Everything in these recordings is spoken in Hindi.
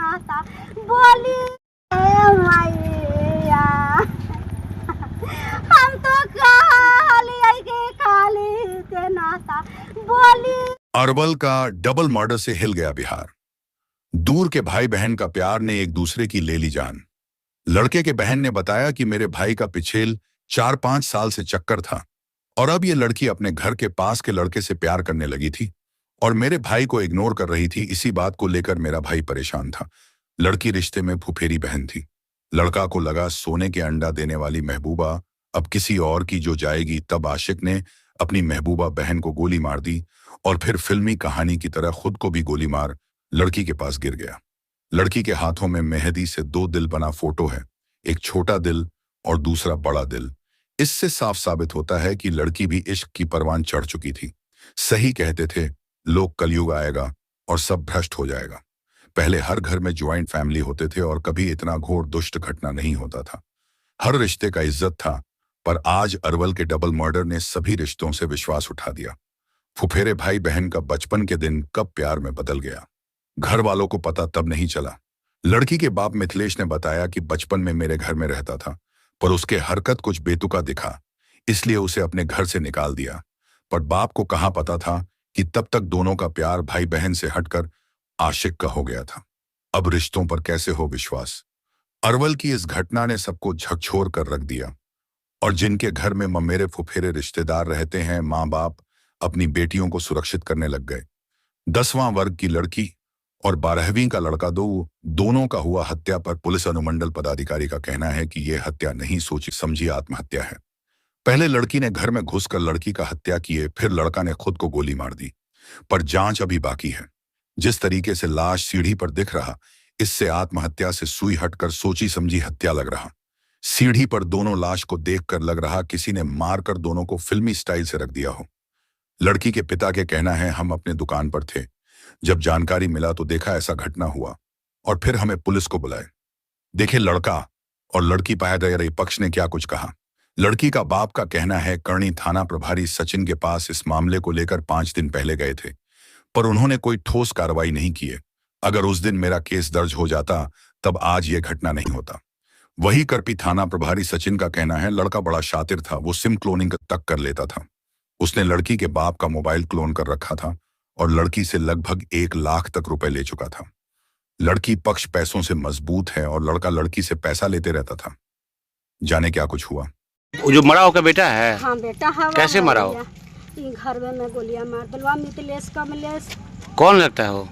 नासा बोली मैया हम तो खाली के नासा बोली। अरवल का डबल मर्डर से हिल गया बिहार। दूर के भाई बहन का प्यार ने एक दूसरे की ले ली जान। लड़के के बहन ने बताया कि मेरे भाई का पिछेल 4-5 साल से चक्कर था और अब ये लड़की अपने घर के पास के लड़के से प्यार करने लगी थी और मेरे भाई को इग्नोर कर रही थी। इसी बात को लेकर मेरा भाई परेशान था। लड़की रिश्ते में फुफेरी बहन थी। लड़का को लगा सोने के अंडा देने वाली महबूबा अब किसी और की जो जाएगी। तब आशिक ने अपनी महबूबा बहन को गोली मार दी और फिर फिल्मी कहानी की तरह खुद को भी गोली मार लड़की के पास गिर गया। लड़की के हाथों में मेहंदी से 2 दिल बना फोटो है, एक छोटा दिल और दूसरा बड़ा दिल। इससे साफ साबित होता है कि लड़की भी इश्क की परवान चढ़ चुकी थी। सही कहते थे लोग, कलयुग आएगा और सब भ्रष्ट हो जाएगा। पहले हर घर में ज्वाइंट फैमिली होते थे और कभी इतना घोर दुष्ट घटना नहीं होता था। हर रिश्ते का इज्जत था, पर आज अरवल के डबल मर्डर ने सभी रिश्तों से विश्वास उठा दिया। फुफेरे भाई बहन का बचपन के दिन कब प्यार में बदल गया, घर वालों को पता तब नहीं चला। लड़की के बाप मिथिलेश ने बताया कि बचपन में मेरे घर में रहता था, पर उसके हरकत कुछ बेतुका दिखा, इसलिए उसे अपने घर से निकाल दिया। पर बाप को कहाँ पता था कि तब तक दोनों का प्यार भाई बहन से हटकर आशिक का हो गया था। अब रिश्तों पर कैसे हो विश्वास। अरवल की इस घटना ने सबको झकझोर कर रख दिया और जिनके घर में ममेरे फुफेरे रिश्तेदार रहते हैं, माँ बाप अपनी बेटियों को सुरक्षित करने लग गए। 10वां वर्ग की लड़की और 12वीं का लड़का दोनों का हुआ हत्या पर पुलिस अनुमंडल पदाधिकारी का कहना है कि यह हत्या नहीं सोची समझी आत्महत्या है। पहले लड़की ने घर में घुसकर लड़की का हत्या किए, फिर लड़का ने खुद को गोली मार दी, पर जांच अभी बाकी है। जिस तरीके से लाश सीढ़ी पर दिख रहा, इससे आत्महत्या से सुई हटकर सोची समझी हत्या लग रहा। सीढ़ी पर दोनों लाश को देखकर लग रहा किसी ने मारकर दोनों को फिल्मी स्टाइल से रख दिया हो। लड़की के पिता के कहना है, हम अपने दुकान पर थे, जब जानकारी मिला तो देखा ऐसा घटना हुआ और फिर हमें पुलिस को बुलाए। देखे लड़का और लड़की पाए पक्ष ने क्या कुछ कहा। लड़की का बाप का कहना है, करणी थाना प्रभारी सचिन के पास इस मामले को लेकर 5 दिन पहले गए थे, पर उन्होंने कोई ठोस कार्रवाई नहीं की है। अगर उस दिन मेरा केस दर्ज हो जाता तब आज ये घटना नहीं होता। वही करपी थाना प्रभारी सचिन का कहना है, लड़का बड़ा शातिर था, वो सिम क्लोनिंग तक कर लेता था। उसने लड़की के बाप का मोबाइल क्लोन कर रखा था और लड़की से लगभग 1 लाख तक रुपए ले चुका था। लड़की पक्ष पैसों से मजबूत है और लड़का लड़की से पैसा लेते रहता था। जाने क्या कुछ हुआ। वो जो मरा हो का बेटा है? हाँ बेटा है। कैसे मरा हो? घर में गोलियां मार दिलवा। मिथिलेश कमलेश। कौन लगता है वो?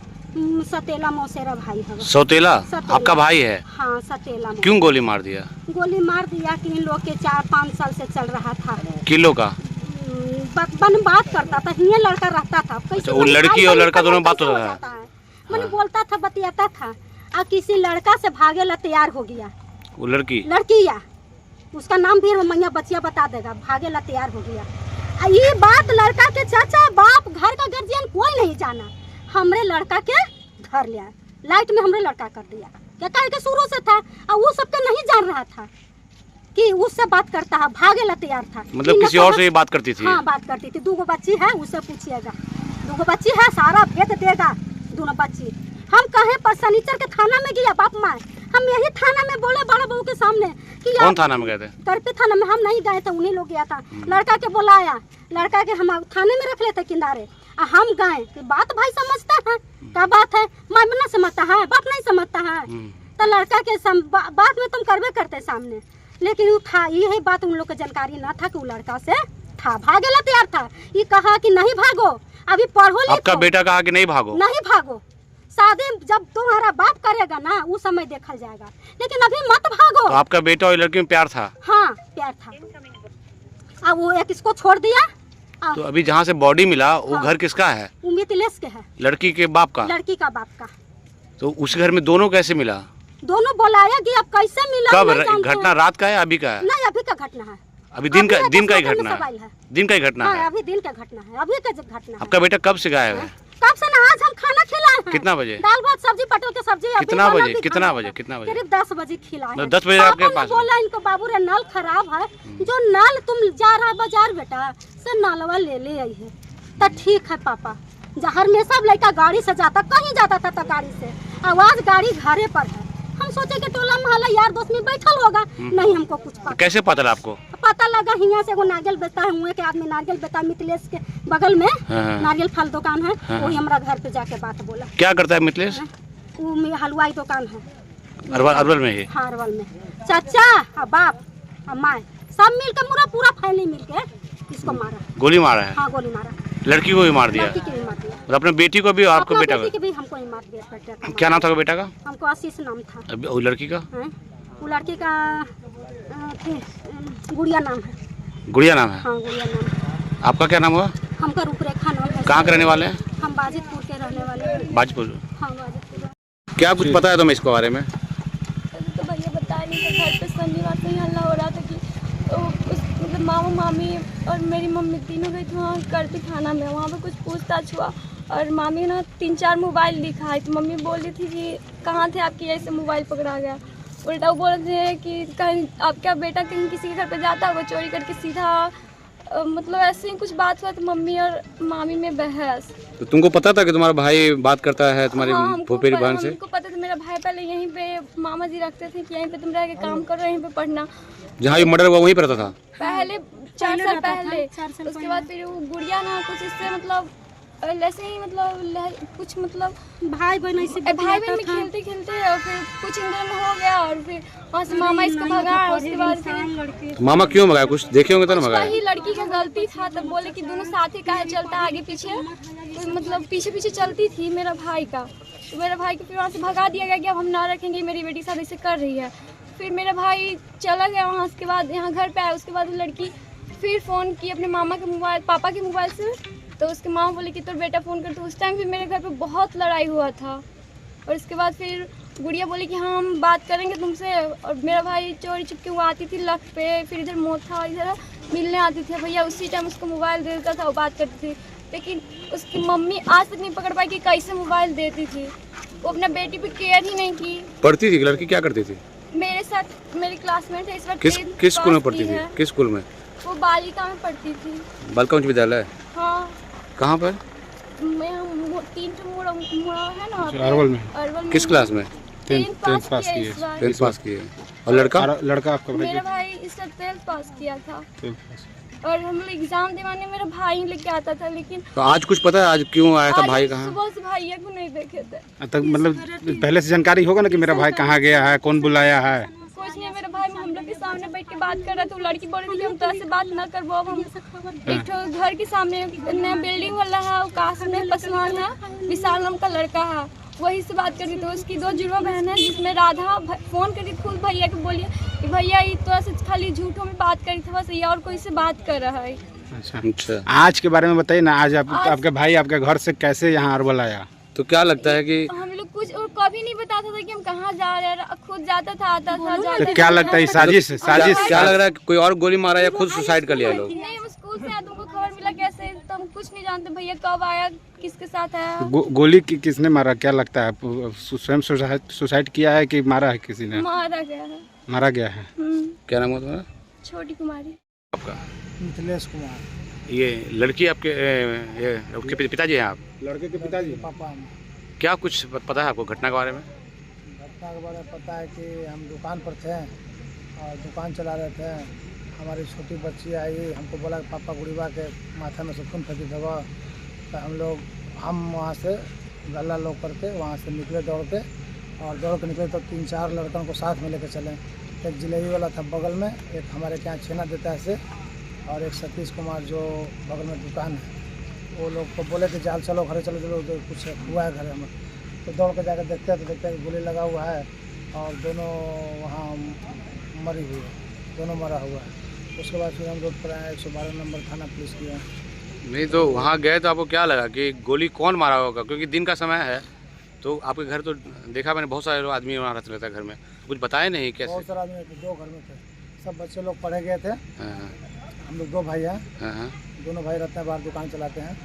सतेला मौसेरा भाई है। सौतेला आपका भाई है? हाँ सतेला। क्यों गोली मार दिया? गोली मार दिया कि इन लोग के 4-5 साल से चल रहा था। किलो का बात करता था, ये लड़का रहता था। अच्छा, वो लड़की और लड़का दोनों बात हो रहा है। मैंने बोलता था, बतियाता था, और किसी लड़का से भागे ला तैयार हो गया। वो लड़की या उसका नाम भी मैया बच्चिया बता देगा। भागे ला तैयार हो गया। ये बात लड़का के चाचा बाप घर का गार्जियन कोई नहीं जाना। हमरे लड़का के धर लिया, लाइट में हमरे लड़का कर दिया। क्या कहे के शुरू से था और वो सबके नहीं जान रहा था कि उससे बात करता है। भागे ला तैयार था। मतलब किसी और से ये बात करती थी? हाँ बात करती थी। 2 बच्ची है, उससे पूछिएगा। 2 बच्ची है, सारा भेद देगा। दोनों बच्ची हम कहे पर शनिचर के थाना में गया बाप माँ। हम यही थाना में बोले बड़ा बहू के सामने कि कौन थाना में गए थे? करपी थाना में। हम नहीं गए थे, उन्हीं लोग गया था। लड़का के बुलाया, लड़का के हम थाने में रख लेते किनारे। हम गए कि बात भाई समझता है क्या बात है। माँ ना समझता है, बाप नहीं समझता है, तो लड़का के बात में तुम करवे करते सामने। लेकिन वो था यही बात उन लोग को जानकारी ना था कि वो लड़का से था। भागे ला तैयार था। ये कहा कि नहीं भागो, अभी पढ़ो। आपका बेटा कहा कि नहीं भागो? नहीं भागो, शादी जब तुम्हारा बाप करेगा ना उस समय देखा जाएगा, लेकिन अभी मत भागो। तो आपका बेटा और लड़की में प्यार था? हाँ प्यार था। अब वो एक इसको छोड़ दिया। तो अभी जहाँ से बॉडी मिला वो हाँ। घर किसका है? वो मिथिलेश के है। लड़की के बाप का? लड़की का बाप का। तो उस घर में दोनों कैसे मिला? दोनों बुलाया गया, अब कैसे मिला? कब घटना? रात का है अभी का है? नहीं अभी का घटना है। अभी दिन का ही घटना है? दिन का ही घटना है? अभी दिन का घटना है, अभी का घटना है। आपका बेटा कब से गायब है? कब से ना, आज हम खाना खिलाए हैं। कितना बजे? दाल भात सब्जी पटल के सब्जी। कितना बजे? करीब 10 बजे खिलाए। 10 बजे आपके पास? बोला इनको, बाबू रे नल खराब है, जो नल तुम जा रहा बाजार बेटा से नलवा ले आई है। तो ठीक है पापा। हमेशा लड़का गाड़ी से जाता, कहीं जाता था तो गाड़ी से। आवाज गाड़ी घरे पर है। हम सोचे कि टोला मोहल्ला यार दोस्त में बैठल होगा, नहीं हमको कुछ पता। कैसे पता लगा आपको? पता लगा हियां से वो नारियल बेचता है, हुए के आदमी नारियल बेचता है, मिथिलेश के बगल में नारियल फल दुकान है, वही हमारा घर पे जाके बात बोला। क्या करता है मिथिलेश? वो हलवाई दुकान है अरवल में ही। हाँ अरवल में। चाचा और बाप और माँ सब मिल के पूरा फैमिली मिल के इसको मारा। गोली मारा है? हाँ गोली मारा। लड़की को भी मार दिया? लड़की को भी मार दिया। और अपने बेटी को भी और आपको बेटा को भी हमको ही मार दिया। क्या नाम था बेटा का? हमको आशीष नाम था। वो लड़की का? वो लड़की का गुड़िया नाम है। गुड़िया नाम है? हाँ गुड़िया नाम। आपका क्या नाम हुआ? हमका रूपरेखा नाम है। कहाँ के रहने वाले हैं? हम बाजितपुर के रहने वाले हैं। बाजितपुर? हाँ बाजितपुर। क्या कुछ पता है तुम्हें इसके बारे में? तो भैया बताया नहीं था। घर पे शनिवार से ही हल्ला हो रहा था कि मतलब मामा मामी और मेरी मम्मी तीनों गई थी वहाँ करती थाना में। वहाँ पे कुछ पूछताछ हुआ और मामी ना 3-4 मोबाइल दिखाई, तो मम्मी बोल रही थी कि कहाँ थे आपकी, ऐसे मोबाइल पकड़ा गया। उल्टा वो बोल रहे थे कि कहीं आपका बेटा कहीं किसी के घर पे जाता होगा चोरी करके सीधा, मतलब ऐसे ही कुछ बात हुआ तो मम्मी और मामी में बहस। तो तुमको पता था कि तुम्हारा भाई बात करता है तुम्हारी फूफेरी बहन से? हमको पता था। मेरा भाई पहले यहीं पे मामा जी रखते थे कि यहीं पे तुम रह के काम करो, यहीं पे पढ़ना। जहाँ ये मर्डर हुआ वहीं पर रहता था? पहले 4 साल पहले। उसके बाद फिर वो गुड़िया ना कुछ इससे मतलब ऐसे ही मतलब कुछ मतलब भाई बहन ऐसे भाई बहन में खेलते खेलते और फिर कुछ इंदर में हो गया और फिर वहाँ से मामा इसको भगा। उसके बाद फिर तो मामा क्यों भगाया? कुछ देखे होंगे तो ना भगाया? वही लड़की का गलती था, तब बोले कि दोनों साथ ही काहे चलता आगे पीछे, तो मतलब पीछे पीछे चलती थी मेरा भाई का। तो मेरा भाई को फिर वहाँ से भगा दिया गया कि अब हम ना रखेंगे, मेरी बेटी साथ ऐसे कर रही है। फिर मेरा भाई चला गया वहाँ। उसके बाद यहाँ घर पे आया। उसके बाद लड़की फिर फ़ोन की अपने मामा के मोबाइल, पापा के मोबाइल से, तो उसके मामा बोले कि तो बेटा फ़ोन कर। तो उस टाइम फिर मेरे घर पे बहुत लड़ाई हुआ था। और उसके बाद फिर गुड़िया बोली कि हाँ हम बात करेंगे तुमसे। और मेरा भाई चोरी चुपके वो आती थी लक पे, फिर इधर मोथा इधर मिलने आती थी। भैया उसी टाइम उसको मोबाइल दे देता था, वो बात करती थी। लेकिन उसकी मम्मी आज तक नहीं पकड़ पाई कि कैसे मोबाइल देती थी। वो अपना बेटी पे केयर ही नहीं की। पढ़ती थी लड़की? क्या करती थी? मेरे साथ मेरी क्लासमेट है इस वक्त। किस स्कूल में पढ़ती थी? किस स्कूल में? वो बालिका में पढ़ती थी। बालिका उच्च विद्यालय? हाँ। कहाँ पर? मैं 3 मुड़ा है ना अरवल में। अरवल में। किस क्लास में? 10th पास पास की है। 10th पास की है। और लड़का? लड़का आपका भाई? मेरा भाई इसका 12th पास किया था। और हम लोग एग्जाम दिवाने मेरा भाई लेके आता था। लेकिन तो आज कुछ पता है आज क्यों आया था भाई? कहाँ? सुबह से भैया को नहीं देखे थे। तक मतलब पहले से जानकारी होगा ना कि मेरा भाई कहाँ गया है, कौन बुलाया है? कुछ नहीं। मेरा भाई हम लोग के सामने बैठ के बात कर रहा था। वो लड़की बोल रही थी हम तो ऐसे बात ना करबो। अब हम एक घर के सामने नया बिल्डिंग वाला है, काश में पसवान है, विशाल नाम का लड़का है, वही से बात कर रही थी। उसकी 2 जुड़वा बहन है जिसमें राधा फ़ोन करी खुद भैया को बोलिए कि भैया ये तो ऐसे खाली झूठों में बात करी थी बस, ये और कोई से बात कर रहा है। अच्छा। आज के बारे में बताइए ना। आज आपके भाई आपके घर से कैसे यहाँ अरवल आया? तो क्या लगता है कि हम लोग कुछ और कभी नहीं बताता था कि हम कहाँ जा रहे हैं। खुद जाता था आता था जाता तो क्या लगता है साजिश? क्या लग रहा है? कोई और गोली मारा या खुद सुसाइड कर लिया लोग? नहीं, हम स्कूल से आए तुमको खबर मिला कैसे, तो हम कुछ नहीं जानते भैया कब आया किसके साथ आया। गोली किसने मारा? क्या लगता है स्वयं सुसाइड किया है कि मारा है किसी ने? मारा गया है। मारा गया है। क्या नाम है तुम्हारा? छोटी कुमारी। आपका? मिथिलेश कुमार। ये लड़की आपके उसके पिताजी हैं आप? लड़के के पिताजी? पापा। क्या कुछ पता है आपको घटना के बारे में? घटना के बारे में पता है कि हम दुकान पर थे और दुकान चला रहे थे। हमारी छोटी बच्ची आई, हमको बोला कि पापा गुड़ीबा के माथा में से खून फेंकी दबा। तो हम वहाँ से गला लो करके वहाँ से निकले दौड़ के, और दौड़ के निकले तो 3-4 लड़कों को साथ में लेकर चले। एक जलेबी वाला था बगल में, एक हमारे यहाँ छेना देता है से, और एक सतीश कुमार जो बगल में दुकान है। वो लोग को बोले कि जाल चलो घरे चलो चलो, तो कुछ हुआ है घर में। तो दौड़ के जाकर देखते हैं तो देखते हैं कि गोली लगा हुआ है और दोनों वहाँ मरी हुई है, दोनों मरा हुआ है। उसके बाद फिर हम रोड पर आए, 112 नंबर थाना पुलिस किया। नहीं तो वहाँ गए तो आपको क्या लगा कि गोली कौन मारा होगा? क्योंकि दिन का समय है तो आपके घर तो देखा मैंने बहुत सारे आदमी वहाँ रहते रहता है घर में, कुछ बताए नहीं कैसे? बहुत सारे आदमी थे, 2 घर में थे, सब बच्चे लोग पढ़े गए थे। हम लोग 2 भाई हैं, दोनों भाई रहते हैं बाहर दुकान चलाते हैं।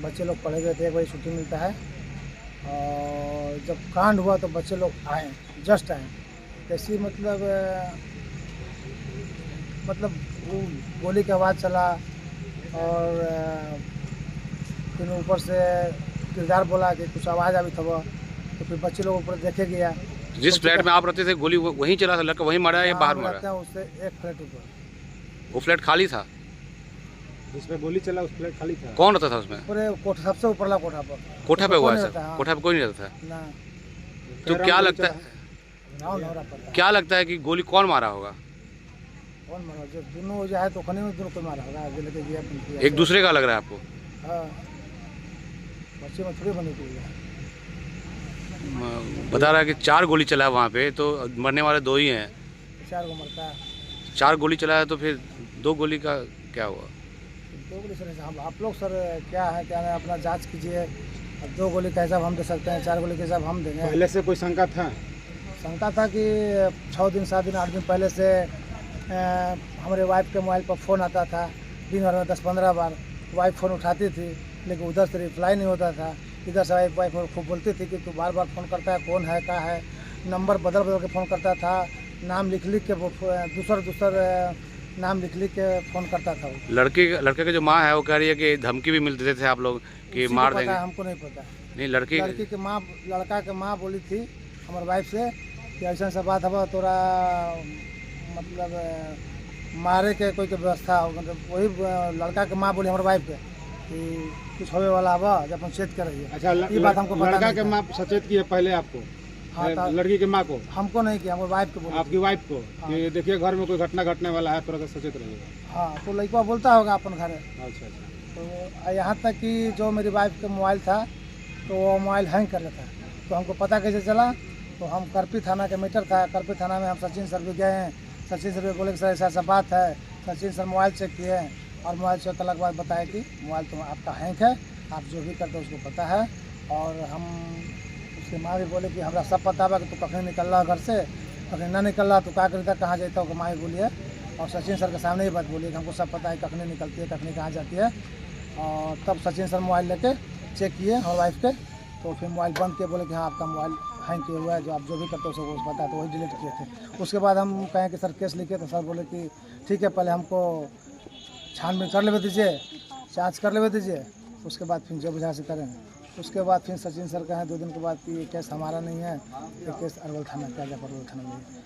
बच्चे लोग पढ़े गए थे, 1 बजे छुट्टी मिलता है। और जब कांड हुआ तो बच्चे लोग आए, जस्ट आए, कैसी मतलब वो गोली की आवाज़ चला और फिर ऊपर से किरदार बोला कि कुछ आवाज़ आई था। तो फिर बच्चे लोग ऊपर देखे गया। जिस फ्लैट में आप रहते थे गोली वहीं चला था, लड़का वहीं मारा या बाहर हम मारा? रहते हैं उससे 1 फ्लैट ऊपर। वो फ्लैट खाली था? जिसमें गोली चला उस फ्लैट खाली था? कौन रहता था उसमें? पूरे कोठा, सबसे ऊपरला कोठा पर। कोठा पे हुआ है कोई नहीं सर? रहता, हाँ। कोठा पे कोई नहीं रहता था? ना तो क्या लगता है, नाव नवरा पड़ता है। क्या लगता है कि गोली कौन मारा होगा? कौन मारा? जो दोनों जो है तो खने में दोनों कोई मारा होगा, जो लेके गया अपन किया। एक दूसरे का लग रहा है आपको? हाँ, बच्चे में थोड़ी बनी थी। बता रहा है कि 4 गोली चला है वहाँ पे, तो मरने वाले 2 ही हैं। 4 को मरता है। 4 गोली चला है तो फिर 2 गोली का क्या हुआ? 2 गोली सर, हम आप लोग सर क्या है क्या नहीं अपना जांच कीजिए। अब 2 गोली का हिसाब हम दे सकते हैं, 4 गोली का हिसाब हम देंगे। पहले से कोई शंका था? शंका था कि 6 दिन 7 दिन 8 दिन पहले से हमारे वाइफ के मोबाइल पर फ़ोन आता था, दिन भर में 10-15 बार। वाइफ फ़ोन उठाती थी लेकिन उधर से रिप्लाई नहीं होता था। इधर से वाइफ खूब बोलती थी कि तू बार बार फ़ोन करता है, कौन है क्या है। नंबर बदल बदल के फ़ोन करता था, नाम लिख के दूसर नाम लिख के फ़ोन करता था वो। लड़के की जो माँ है वो कह रही है कि धमकी भी मिलते थे आप लोग कि उसी को मार पता देंगे? है, हमको नहीं पता। नहीं, लड़की के माँ, लड़का के माँ बोली थी हमारे वाइफ से कि ऐसा सा बात है तोरा मतलब मारे के कोई के व्यवस्था हो। मतलब वही लड़का के माँ बोली हमारे वाइफ के कि कुछ होने वाला है जब हम चेत कर रही है। अच्छा, ये बात हमको पता लड़का नहीं के था। माँ सचेत की है पहले आपको? हाँ, लड़की के माँ को? हमको नहीं किया, हमारे वाइफ को बोली। आपकी वाइफ को कि देखिए घर में कोई घटना घटने वाला है, थोड़ा सा सचेत रहिएगा। हाँ, तो लड़का बोलता होगा अपन घर। अच्छा। तो यहाँ तक कि जो मेरी वाइफ का मोबाइल था तो वो मोबाइल हैंग कर लेता। तो हमको पता कैसे चला? तो हम करपी थाना के मीटर था, करपी थाना में हम सचिन सर भी गए हैं। सचिन सर भी बोले कि सर ऐसा ऐसा बात है। सचिन सर मोबाइल चेक किए और मोबाइल चेक करने के बाद बताया कि मोबाइल तो आपका हैंग है, आप जो भी करते हो उसको पता है। और हम उसकी माँ भी बोले कि हमारा सब पता बा कि तू कखनी निकल रहा घर से, कखनी ना निकल रहा तो क्या करता, कहाँ जाता हो, माँ ही बोलिए। और सचिन सर के सामने ही बात बोलिए कि हमको सब पता है कखनी निकलती है, कखनी कहाँ जाती है। और तब सचिन सर मोबाइल लेके चेक किए हमारे वाइफ के, तो फिर मोबाइल बंद किए, बोले कि हाँ आपका मोबाइल हैंग किया हुआ है, जो आप जो भी करते हो उसको पता है। तो वही डिलीट किए थे। उसके बाद हम कहें कि सर केस लिखे, तो सर बोले कि ठीक है पहले हमको छानबीन कर लेवे दीजिए, जाँच कर लेवे दीजिए, उसके बाद फिर जो बुझा से करेंगे। उसके बाद फिर सचिन सर कहें 2 दिन के बाद कि ये केस हमारा नहीं है, ये केस अरवल थाना, ताजा अरवल थाना में है।